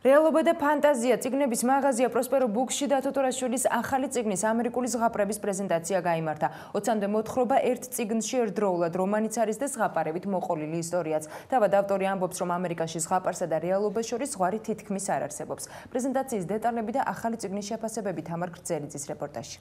რეალობა და ფანტაზია წიგნების მაღაზია პროსპერო ბუქსში დათო ტურაშვილის ახალი წიგნის ამერიკული ზღაპრების პრეზენტაცია გაიმართა. 20-მდე მოთხრობა ერთ წიგნში ერთდროულად რომანიც არის და ზღაპარებით მოყოლილი ისტორიაც. თავად ავტორი ამბობს, რომ ამერიკაში ზღაპარსა და რეალობას შორის ზღვარი თითქმის არ არსებობს. პრეზენტაციის დეტალები და ახალი წიგნის შეფასებები თამარ გრძელიძის რეპორტაჟში.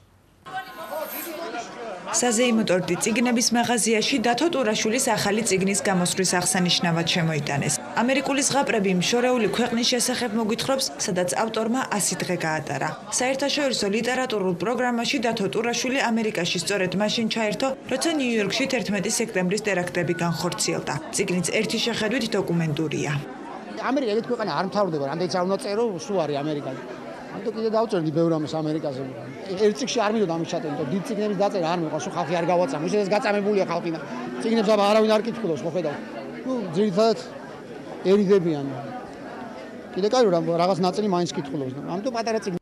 საზეიმო ტორტი წიგნების მაღაზიაში დათო ტურაშვილის ახალი წიგნის გამოსვლის აღსანიშნავად შემოიტანეს. ამერიკული ზღაპრები შორეული ქვეყნის შესახებ მოგვითხრობს, სადაც ავტორმა 100 დღე გაატარა. საერთაშორისო ლიტერატურულ პროგრამაში დათო ტურაშვილი ამერიკაში სწორედ მაშინ ჩაერთო, როცა ნიუ-იორკში 11 სექტემბრის ტერაქტები განხორციელდა. წიგნიც ერთი შეხედვით დოკუმენტურია. ამერიკა ეგეთ ქვეყანა არ მთავრდება, რამდენიც არ უნდა წერო, სულ არის ამერიკა. ამიტომ კიდე დავწერდი ბევრ ამას ამერიკაზე. ერთ წიგნში არ მინდოდა ამის ჩატენა, თუმცა დიდ წიგნების დაწერა არ მიყვარს, ხალხი არ გავაწამო. ისედაც გაწამებულია ხალხი და წიგნებს არავინ არ კითხულობს, ხო ხედავ. ძირითადად ერიდებიან. კიდე კაი რომ რაღაც ნაწილი მაინც კითხულობს. ამიტომ პატარა წიგნი.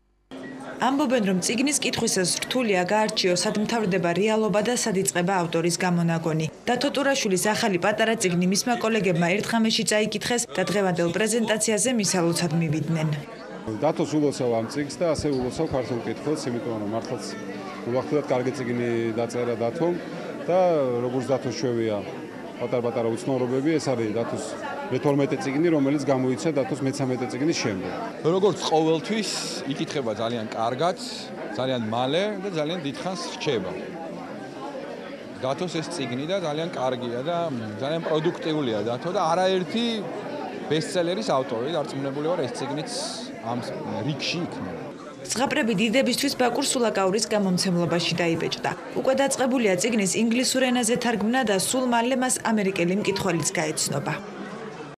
ამბობენ, რომ წიგნის კითხვისას რთულია გაარჩიო, სად მთავრდება რეალობა და სად იწყება ავტორის გამონაგონი. დათო ტურაშვილის ახალი პატარა წიგნი მისმა კოლეგებმა ერთ ღამეში წაიკითხეს და დღევანდელ პრეზენტაციაზე მისალოცად მივიდნენ. დათოს ულოცავ ამ წიგნს და ასე ულოცავ ქართულ კითხვებს, იმიტომ რომ მართლაც ულახდათ კარგი წიგნი დაწერა დათომ და როგორც დათოს შვევია პატარ-პატარა უცნაურობები, ეს არის დათოს მე-12 წიგნი, რომელიც გამოიცა დათოს მე-13 წიგნის შემდეგ. როგორც ყოველთვის იკითხება ძალიან კარგად, ძალიან მალე და ძალიან დიდხანს რჩება. დათოს ეს წიგნი და ძალიან კარგია და ძალიან პროდუქტიულია დათო და არაერთი ბესტსელერის ავტორი, დარწმუნებული ვარ ეს წიგნიც ამ რიგში იქნება. ზღაპრები დიდებისთვის ბაკურ სულაკაურის გამომცემლობაში დაიბეჭდა. უკვე დაწყებულია წიგნის ინგლისურ ენაზე თარგმნა და სულ მალე მას ამერიკელი მკითხველიც გაეცნობა.